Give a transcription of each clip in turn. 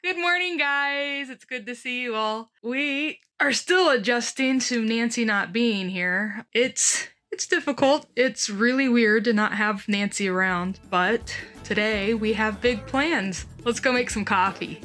Good morning, guys. It's good to see you all. We are still adjusting to Nancy not being here. It's difficult. It's really weird to not have Nancy around, but today we have big plans. Let's go make some coffee.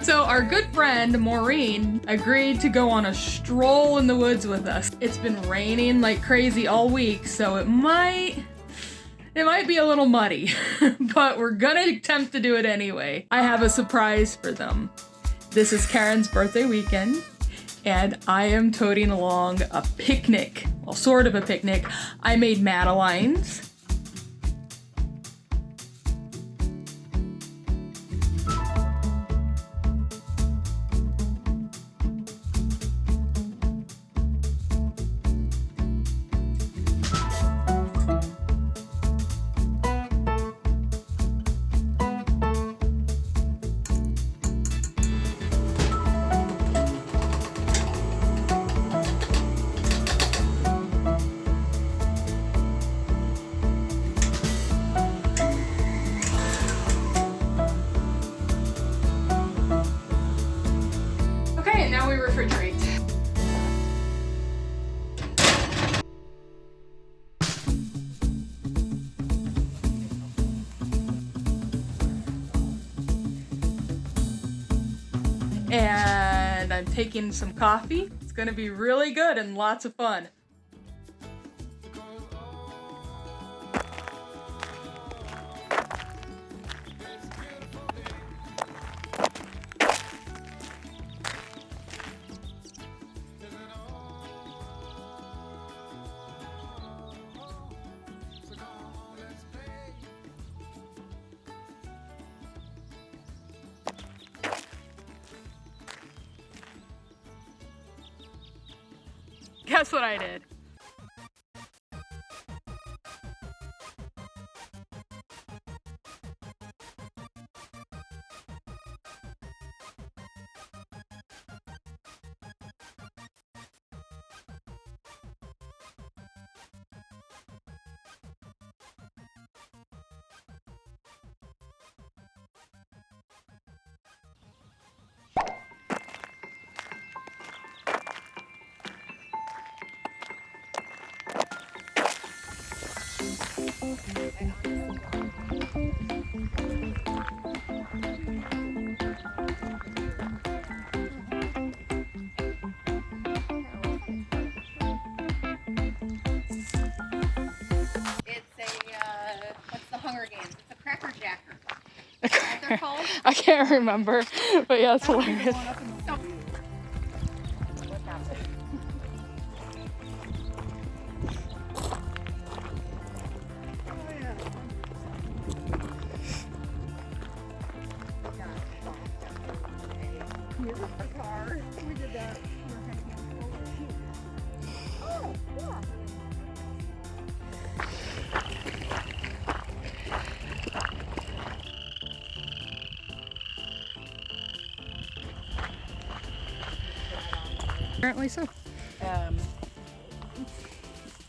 So our good friend Maureen agreed to go on a stroll in the woods with us. It's been raining like crazy all week, so it might be a little muddy, but we're gonna attempt to do it anyway. I have a surprise for them. This is Karen's birthday weekend, and I am toting along a picnic. Well, sort of a picnic. I made Madeleines. And now we refrigerate. And I'm taking some coffee. It's gonna be really good and lots of fun. Guess what I did? What's the Hunger Games? It's a Cracker Jacker. Is that what they're called? I can't remember, but yeah, it's hilarious. What happened? Here's the car. We did that. Oh, yeah. Apparently so.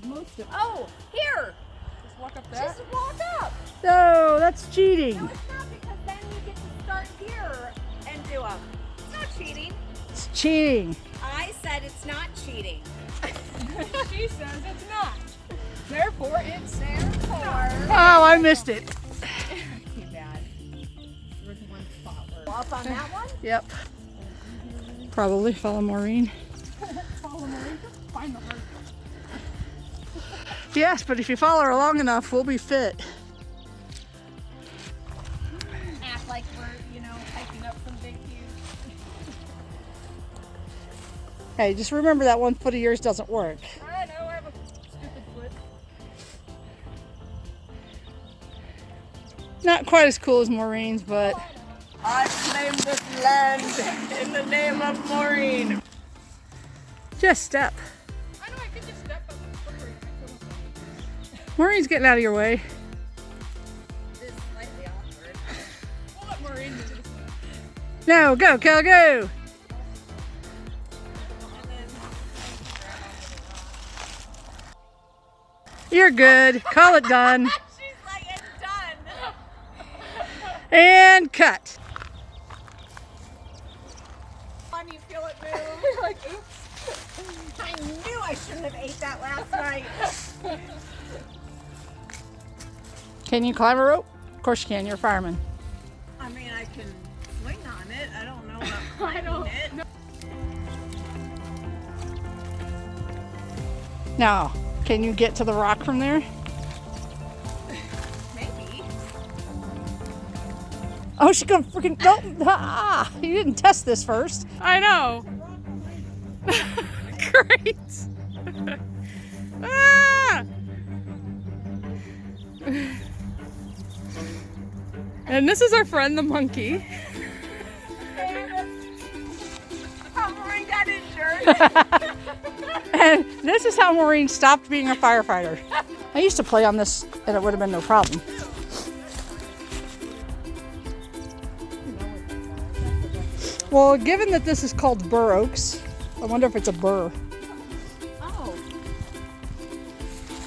Most of. Oh, here. Just walk up there. Just walk up. No, that's cheating. No, it's not, because then you get to start here and do them. It's not cheating. It's cheating. I said it's not cheating. She says it's not. Therefore, it's Oh, I missed it. Too bad. There's one spot where. Up on that one? Yep. Probably follow Maureen. Follow Maureen. Find the heart. Yes, but if you follow her long enough, we'll be fit. Act like we're, hiking up some big huge. Hey, just remember that 1 foot of yours doesn't work. I know, I have a stupid foot. Not quite as cool as Maureen's, but I claim this land in the name of Maureen. just step. I know I could just step up the prairie. Maureen's getting out of your way. This is slightly awkward. We'll let Maureen do this. No, go, Cal, go. You're good. Call it done. She's like, it's done. And cut. When you feel it move, you're like, oops. I knew I shouldn't have ate that last night. Can you climb a rope? Of course you can. You're a fireman. I mean, I can swing on it. I don't know about climbing it. Now, can you get to the rock from there? Maybe. Oh, she's gonna freaking no! Ah, you didn't test this first. I know. Great. Ah! And this is our friend the monkey. How Maureen got injured. And this is how Maureen stopped being a firefighter. I used to play on this and it would have been no problem. Well, given that this is called Burr Oaks, I wonder if it's a burr. Oh.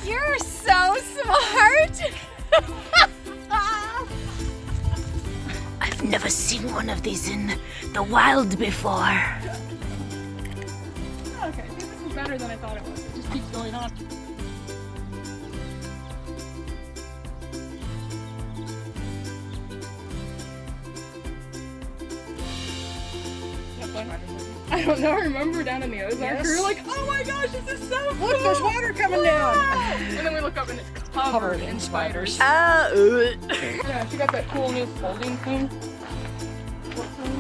You're so smart. I've never seen one of these in the wild before. Okay, this is better than I thought it was. It just keeps going on. I don't know. I remember down in the Ozarks, Yes. we were like, "Oh my gosh, this is so cool!" Look, there's water coming down. And then we look up and it's covered in spiders. Yeah, she got that cool new folding thing.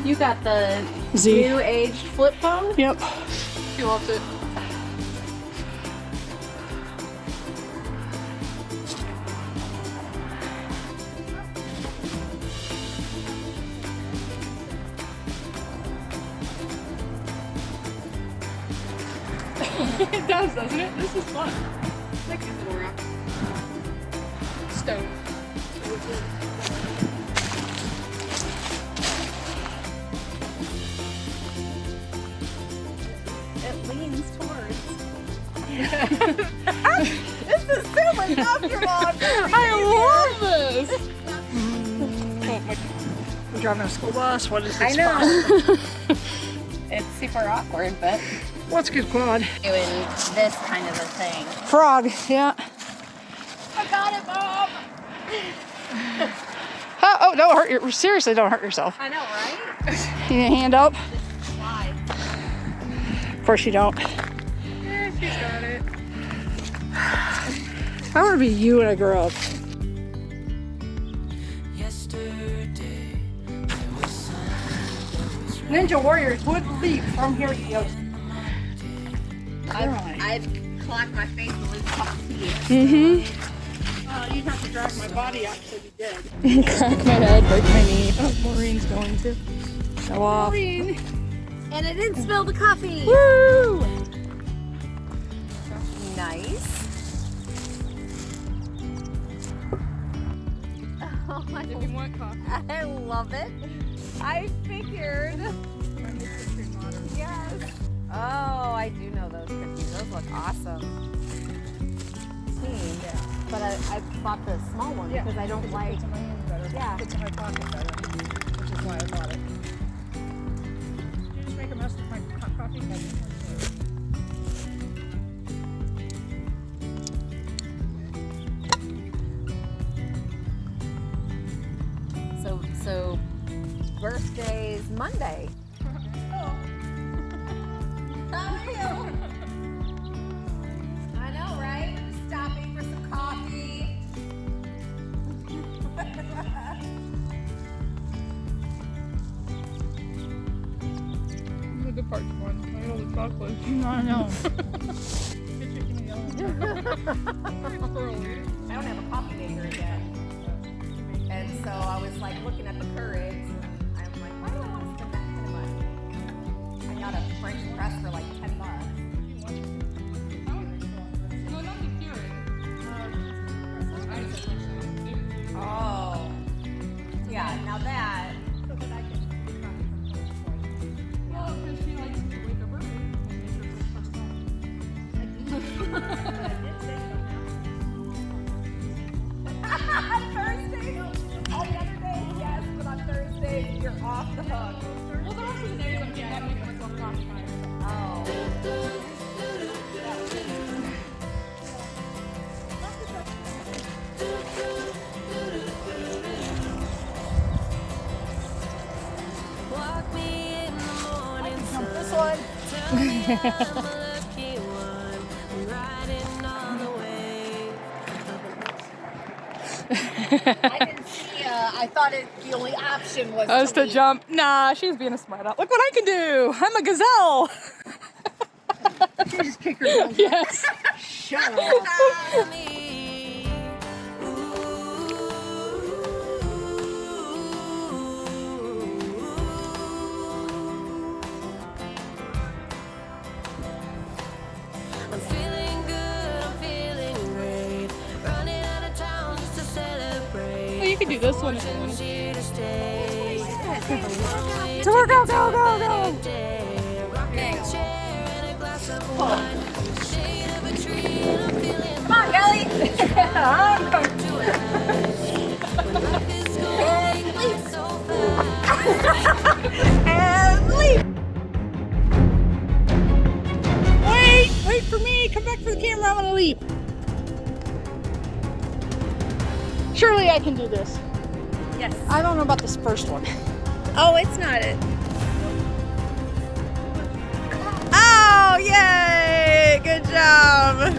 You got the Z. new aged flip phone? Yep. She loves it. It does, doesn't it? This is fun. Like a little rock. Stone. It leans towards. This is super comfortable. I love this! We're driving a school bus. What is I this? know. It's super awkward, but What's good quad? doing this kind of a thing. Frog. Yeah. I got it, Mom. Oh, don't hurt your. Seriously, don't hurt yourself. I know, right? You need a hand up? Why? Of course you don't. Yeah, she's got it. I want to be you when I grow up. Ninja warriors would leap from here to the other. I'd clock my face and lose a couple teeth. Mm-hmm. You'd have to drag my body out so you did. Crack my head, break my knee. Oh, Maureen's going to. Show off. Maureen. And I didn't spill the coffee. Woo! Nice. Oh my, If you want coffee. I love it. I figured. Yes. Oh, I do know those cookies. Those look awesome. Yeah. But I bought the small one because I don't like. Fits in my hand better. Yeah. Fits in my pocket better, which is why I bought it. Did you just make a mess with my hot coffee? So birthday's Monday. How are you? I know, right? Just stopping for some coffee. The good part's fun. I know the chocolate. I know. It's early. I don't have a coffee maker yet. And so I was like looking at the currants. I'm like, why do I want to spend that kind of money? I got a French press for like $10. No, not the Keurig. Oh. Yeah, now that. So that I can Well, because she likes to wake up early and make her first time. On Thursday? All the other days, yes, but on Thursday, you're off the hook. Well, the rest of the days I'm just not making myself coffee. Oh. Walk me in the morning sun. This one. Tell me I'm a lucky one. I'm riding on the wave. I didn't see, I thought the only option was Us to leave. jump. Nah, she's being a smart aleck. Look what I can do. I'm a gazelle. You just kick her down. Yes. Shut up. Tell me, I'm feeling good, I'm feeling great. Running out of town just to celebrate. Well, you can do this one if you want. Here to stay. So we're go, go, go, go. Rocking chair and a glass of wine. Shade of a tree and I'm feeling Come on, Kelly. life is going so fast. And leave. Wait for me. Come back for the camera. I'm gonna leap. Surely I can do this. Yes. I don't know about this first one. Oh, it's not it. Oh, yay! Good job.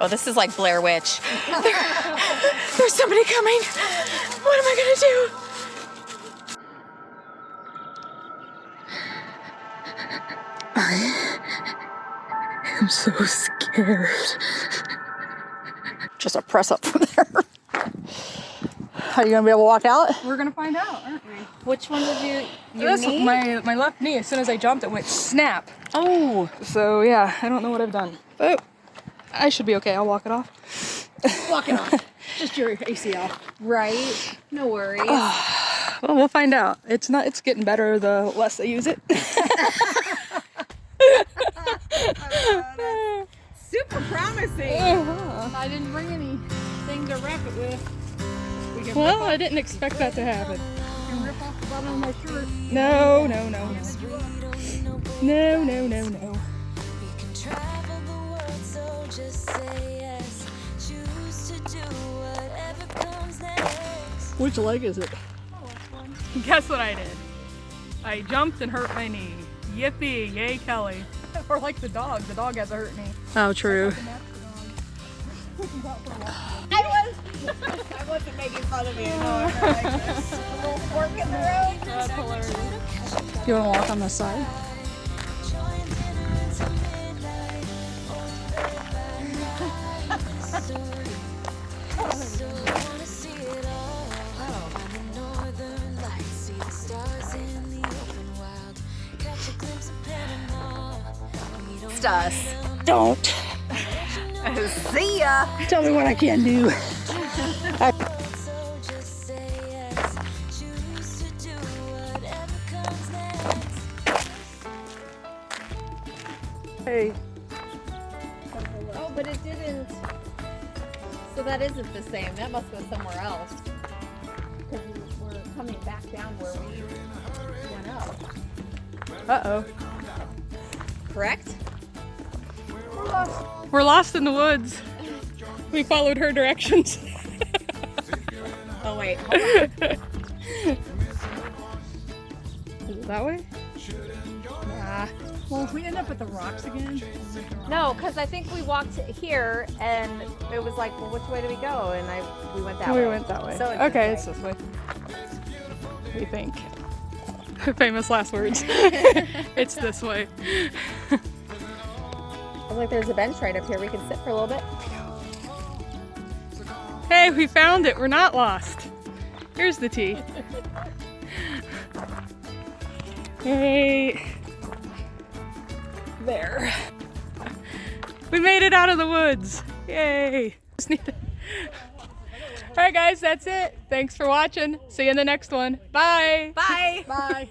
Oh, this is like Blair Witch. There's somebody coming. What am I gonna do? I'm so scared. Just a press up from there. Are you gonna be able to walk out? We're gonna find out, aren't we? Which one did you? This my left knee. As soon as I jumped, it went snap. Oh, So yeah, I don't know what I've done, but I should be okay. I'll walk it off. Walk it off. Just your ACL. right. No worries. Well, we'll find out. It's getting better the less I use it. Super promising. I didn't bring anything to wrap it with. We can Well, I didn't expect that to happen. rip off the bottom of my shirt. No. No. You can travel the world, so just say yes. Choose to do whatever comes next. Which leg is it? Guess what I did? I jumped and hurt my knee. Yippee! Yay, Kelly. Or like the dog. The dog has a hurt knee. Oh, true. I wasn't making fun of you. No, I'm like this. A little fork in the road. That's hilarious. You want to walk on this side? Join dinner until midnight. Still wanna see it all. Find the northern lights, see the stars in the open wild. Catch a glimpse of Panama. We don't Us. Don't. See ya. Tell me what I can do. so just say yes. Choose to do whatever comes next. Hey. Oh, but it didn't. So that isn't the same. That must go somewhere else. Because we're coming back down where we went up. Uh-oh. Correct? We're lost in the woods. We followed her directions. Oh, wait. Hold on. Is it that way? Nah. Well, if we end up at the rocks again. No, because I think we walked here and it was like, well, which way do we go? And we went that way. We went that way. So it's Okay, this it's way. this way. We think. Famous last words. It's this way. Looks like there's a bench right up here. We can sit for a little bit. Hey, we found it. We're not lost. Here's the tea. Hey. There. We made it out of the woods. Yay. All right, guys, that's it. Thanks for watching. See you in the next one. Bye. Bye. Bye.